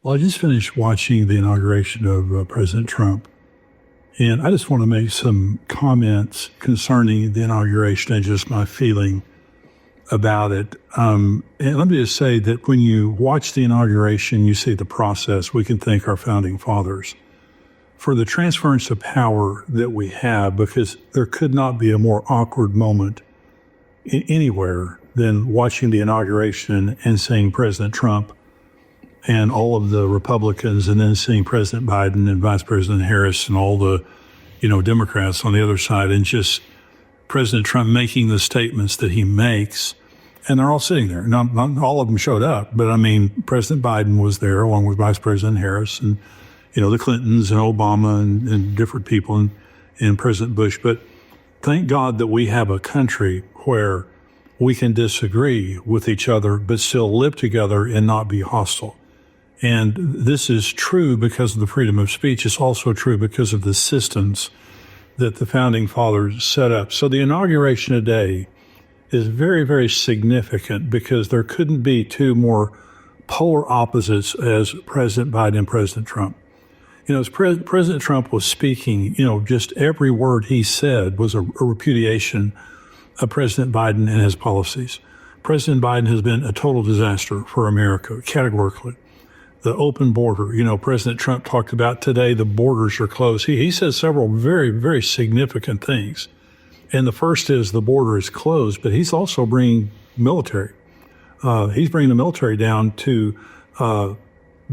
Well, I just finished watching the inauguration of President Trump, and I just want to make some comments concerning the inauguration and just my feeling about it. And let me just say that when you watch the inauguration, you see the process. We can thank our founding fathers for the transference of power that we have, because there could not be a more awkward moment anywhere than watching the inauguration and seeing President Trump and all of the Republicans, and then seeing President Biden and Vice President Harris and all the, Democrats on the other side, and just President Trump making the statements that he makes. And they're all sitting there. Not all of them showed up, but President Biden was there along with Vice President Harris and, the Clintons and Obama and different people and President Bush. But thank God that we have a country where we can disagree with each other, but still live together and not be hostile. And this is true because of the freedom of speech. It's also true because of the systems that the founding fathers set up. So the inauguration today is very, very significant because there couldn't be two more polar opposites as President Biden and President Trump. As President Trump was speaking, just every word he said was a repudiation of President Biden and his policies. President Biden has been a total disaster for America, categorically. The open border, President Trump talked about today, the borders are closed. He says several very, very significant things. And the first is the border is closed, but he's also bringing military. He's bringing the military down to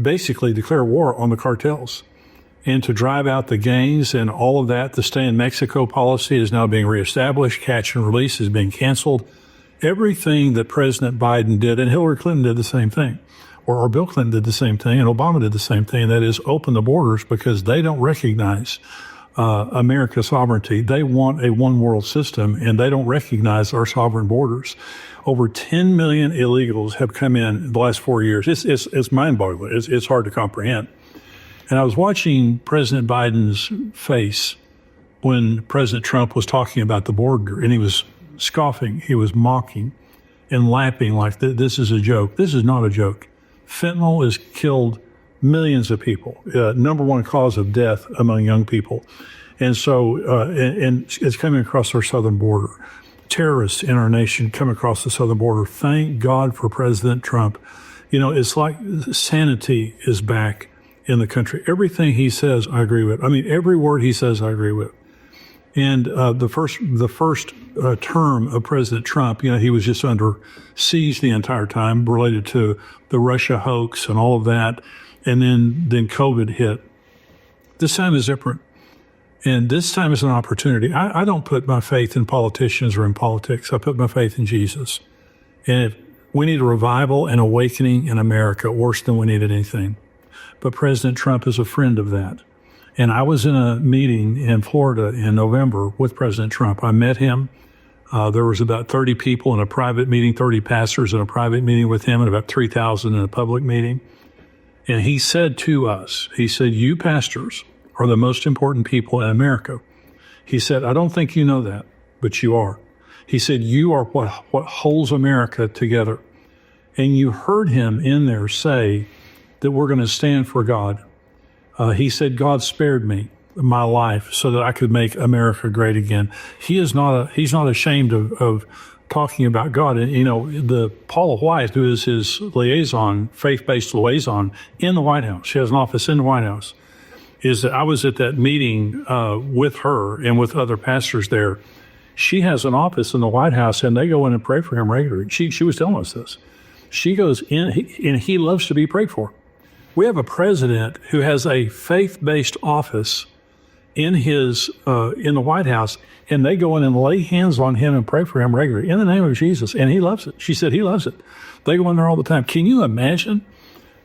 basically declare war on the cartels and to drive out the gangs and all of that. The stay in Mexico policy is now being reestablished. Catch and release is being canceled. Everything that President Biden did, and Hillary Clinton did the same thing, or Bill Clinton did the same thing, and Obama did the same thing, that is open the borders, because they don't recognize America's sovereignty. They want a one world system, and they don't recognize our sovereign borders. Over 10 million illegals have come in the last 4 years. It's mind-boggling. It's hard to comprehend. And I was watching President Biden's face when President Trump was talking about the border, and he was scoffing, he was mocking and laughing like this is a joke. This is not a joke. Fentanyl has killed millions of people, number one cause of death among young people. And so, and it's coming across our southern border. Terrorists in our nation come across the southern border. Thank God for President Trump. It's like sanity is back in the country. Everything he says, I agree with. Every word he says, I agree with. And the first term of President Trump, he was just under siege the entire time, related to the Russia hoax and all of that. And then COVID hit. This time is different. And this time is an opportunity. I don't put my faith in politicians or in politics. I put my faith in Jesus. And if we need a revival and awakening in America, worse than we needed anything. But President Trump is a friend of that. And I was in a meeting in Florida in November with President Trump. I met him. There was about 30 people in a private meeting, 30 pastors in a private meeting with him, and about 3,000 in a public meeting. And he said to us, you pastors are the most important people in America. He said, I don't think you know that, but you are. He said, you are what holds America together. And you heard him in there say that we're going to stand for God. He said, God spared me my life so that I could make America great again. He's not ashamed of talking about God. And, the Paula White, who is his liaison, faith-based liaison in the White House, she has an office in the White House, is that I was at that meeting with her and with other pastors there. She has an office in the White House, and they go in and pray for him regularly. She was telling us this. She goes in, and he loves to be prayed for. We have a president who has a faith-based office in the White House, and they go in and lay hands on him and pray for him regularly in the name of Jesus, and he loves it. She said he loves it. They go in there all the time. Can you imagine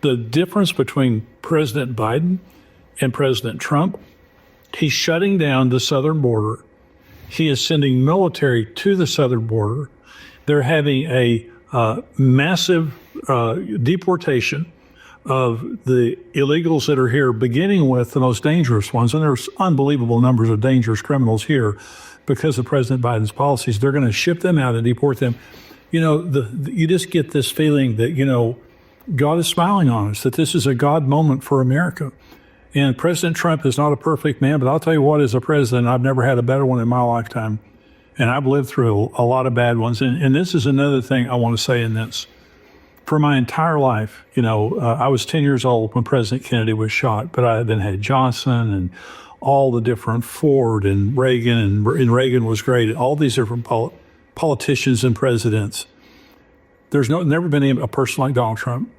the difference between President Biden and President Trump? He's shutting down the southern border. He is sending military to the southern border. They're having a massive deportation of the illegals that are here, beginning with the most dangerous ones. And there's unbelievable numbers of dangerous criminals here because of President Biden's policies. They're going to ship them out and deport them. You just get this feeling that, God is smiling on us, that this is a God moment for America. And President Trump is not a perfect man, but I'll tell you what, as a president, I've never had a better one in my lifetime. And I've lived through a lot of bad ones. And this is another thing I want to say in this. For my entire life, I was 10 years old when President Kennedy was shot, but I then had Johnson and all the different Ford and Reagan, and Reagan was great, all these different politicians and presidents. There's never been a person like Donald Trump.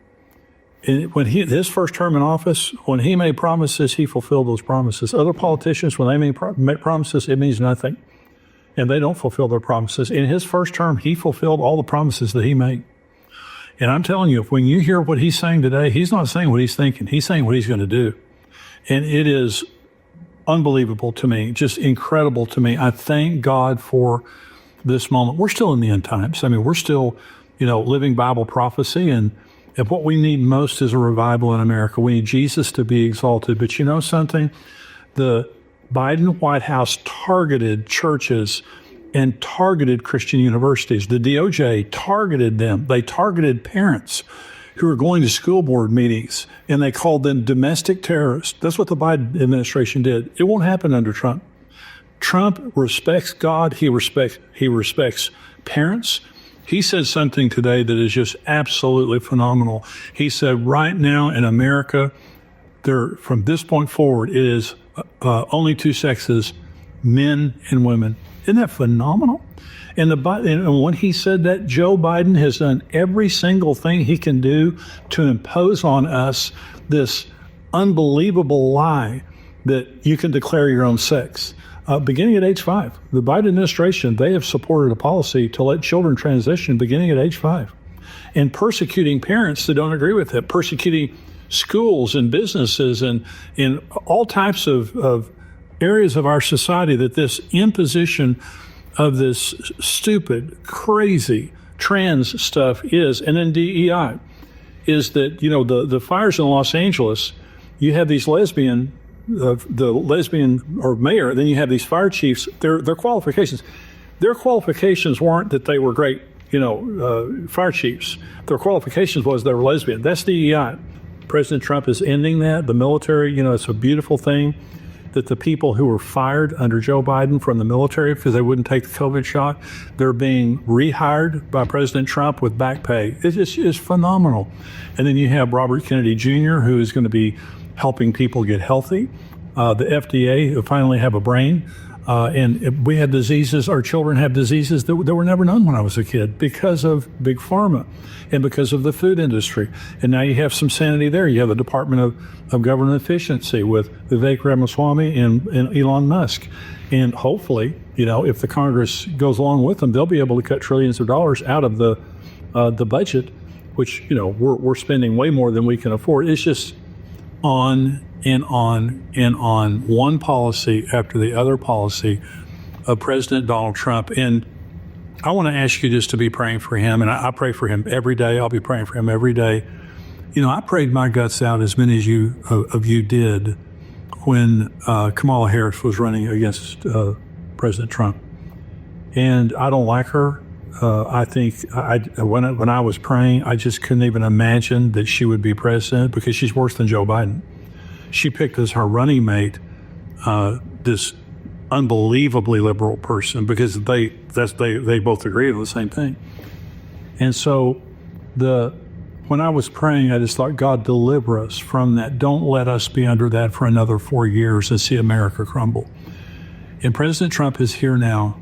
And when his first term in office, when he made promises, he fulfilled those promises. Other politicians, when they make promises, it means nothing. And they don't fulfill their promises. In his first term, he fulfilled all the promises that he made. And I'm telling you, when you hear what he's saying today, he's not saying what he's thinking. He's saying what he's going to do. And it is unbelievable to me, just incredible to me. I thank God for this moment. We're still in the end times. I mean, we're still, living Bible prophecy. And what we need most is a revival in America. We need Jesus to be exalted. But you know something? The Biden White House targeted churches and targeted Christian universities. The DOJ targeted them. They targeted parents who were going to school board meetings, and they called them domestic terrorists. That's what the Biden administration did. It won't happen under Trump. Trump respects God. He respects parents. He said something today that is just absolutely phenomenal. He said, right now in America, from this point forward, it is only two sexes, men and women. Isn't that phenomenal? And when he said that, Joe Biden has done every single thing he can do to impose on us this unbelievable lie that you can declare your own sex. Beginning at age 5, the Biden administration, they have supported a policy to let children transition beginning at age 5, and persecuting parents that don't agree with it, persecuting schools and businesses and in all types of areas of our society, that this imposition of this stupid, crazy trans stuff is. And then DEI is that, the fires in Los Angeles, you have these lesbian or mayor, then you have these fire chiefs, their qualifications. Their qualifications weren't that they were great, fire chiefs. Their qualifications was they were lesbian. That's DEI. President Trump is ending that. The military, it's a beautiful thing that the people who were fired under Joe Biden from the military because they wouldn't take the COVID shot, they're being rehired by President Trump with back pay. It's phenomenal. And then you have Robert Kennedy Jr., who is going to be helping people get healthy. The FDA who finally have a brain. And we had diseases, our children have diseases that were never known when I was a kid because of Big Pharma and because of the food industry. And now you have some sanity there. You have the Department of Government Efficiency with Vivek Ramaswamy and Elon Musk. And hopefully, if the Congress goes along with them, they'll be able to cut trillions of dollars out of the budget, which, we're spending way more than we can afford. It's just on and on and on, one policy after the other policy of President Donald Trump. And I want to ask you just to be praying for him. And I pray for him every day. I'll be praying for him every day. I prayed my guts out, as many of you did, when Kamala Harris was running against President Trump. And I don't like her. I think when I was praying, I just couldn't even imagine that she would be president, because she's worse than Joe Biden. She picked as her running mate this unbelievably liberal person, because they both agreed on the same thing. And so when I was praying, I just thought, God, deliver us from that. Don't let us be under that for another 4 years and see America crumble. And President Trump is here now.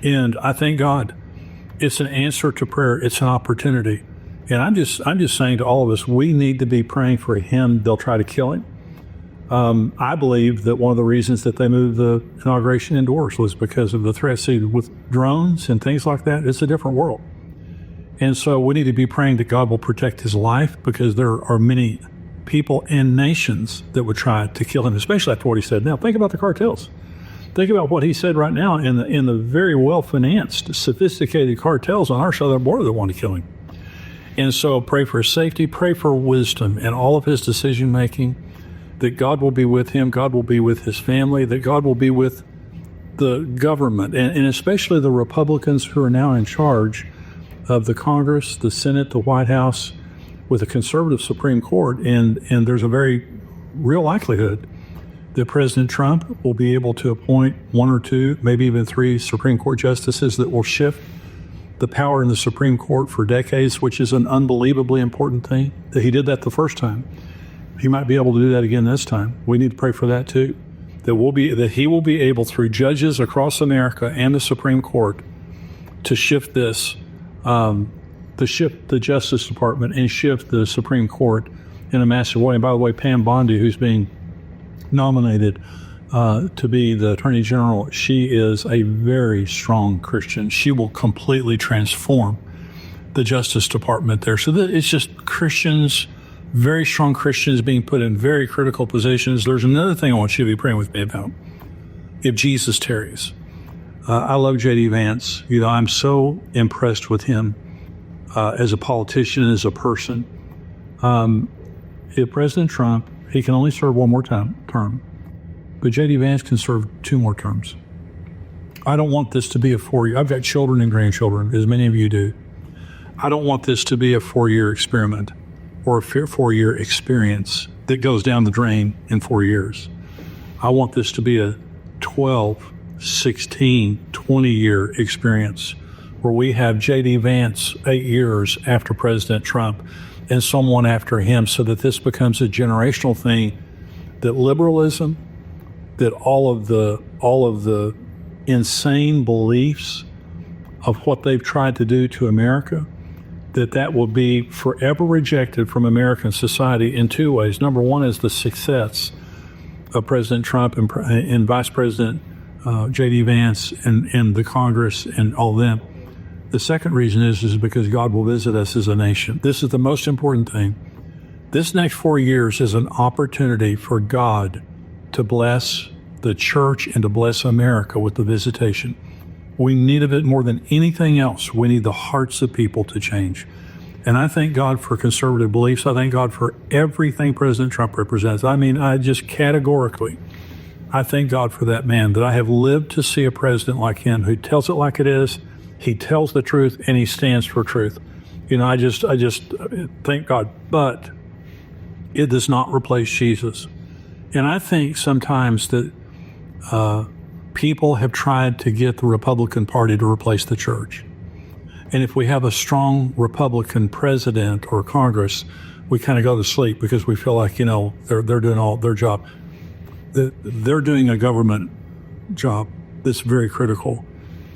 And I thank God. It's an answer to prayer. It's an opportunity. And I'm just saying to all of us, we need to be praying for him. They'll try to kill him. I believe that one of the reasons that they moved the inauguration indoors was because of the threat. See, with drones and things like that, it's a different world. And so we need to be praying that God will protect his life, because there are many people and nations that would try to kill him, especially after what he said. Now, think about the cartels. Think about what he said right now in the very well-financed, sophisticated cartels on our southern border that want to kill him. And so pray for his safety, pray for wisdom in all of his decision-making, that God will be with him, God will be with his family, that God will be with the government, and especially the Republicans who are now in charge of the Congress, the Senate, the White House. with a conservative Supreme Court, and there's a very real likelihood that President Trump will be able to appoint 1 or 2, maybe even 3 Supreme Court justices that will shift the power in the Supreme Court for decades, which is an unbelievably important thing. That he did that the first time. He might be able to do that again this time. We need to pray for that too. That he will be able, through judges across America and the Supreme Court, to shift this, to shift the Justice Department and shift the Supreme Court in a massive way. And by the way, Pam Bondi, who's being nominated to be the Attorney General, she is a very strong Christian. She will completely transform the Justice Department there. So it's just Christians, very strong Christians being put in very critical positions. There's another thing I want you to be praying with me about. If Jesus tarries. I love J.D. Vance. I'm so impressed with him as a politician, as a person. If President Trump, he can only serve one more term, but J.D. Vance can serve 2 more terms. I don't want this to be a 4-year. I've got children and grandchildren, as many of you do. I don't want this to be a 4-year experiment or a 4-year experience that goes down the drain in 4 years. I want this to be a 12, 16, 20-year experience where we have J.D. Vance 8 years after President Trump and someone after him, so that this becomes a generational thing, that liberalism, that all of the insane beliefs of what they've tried to do to America, that will be forever rejected from American society in 2 ways. Number one is the success of President Trump and Vice President J.D. Vance and the Congress and all them. The second reason is because God will visit us as a nation. This is the most important thing. This next 4 years is an opportunity for God to bless the church and to bless America with the visitation. We need of it more than anything else. We need the hearts of people to change. And I thank God for conservative beliefs. I thank God for everything President Trump represents. I just categorically, I thank God for that man, that I have lived to see a president like him who tells it like it is. He tells the truth and he stands for truth. I just thank God. But it does not replace Jesus. And I think sometimes that people have tried to get the Republican Party to replace the church. And if we have a strong Republican president or Congress, we kind of go to sleep because we feel like, they're doing all their job. They're doing a government job that's very critical.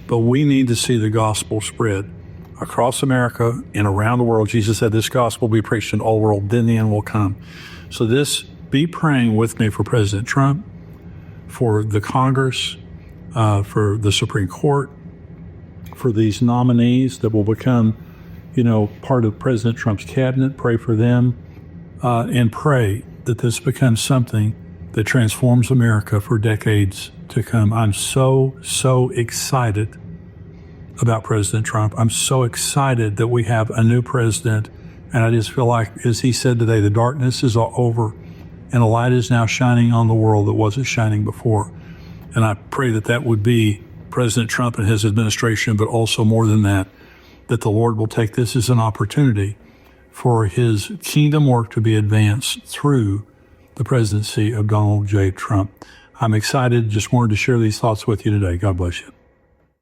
But we need to see the gospel spread across America and around the world. Jesus said this gospel will be preached in all the world, then the end will come. So be praying with me for President Trump, for the Congress, for the Supreme Court, for these nominees that will become, part of President Trump's cabinet. Pray for them and pray that this becomes something that transforms America for decades to come. I'm so excited about President Trump. I'm so excited that we have a new president. And I just feel like, as he said today, the darkness is all over and a light is now shining on the world that wasn't shining before. And I pray that would be President Trump and his administration, but also more than that the Lord will take this as an opportunity for his kingdom work to be advanced through the presidency of Donald J. Trump. I'm excited. Just wanted to share these thoughts with you today. God bless you.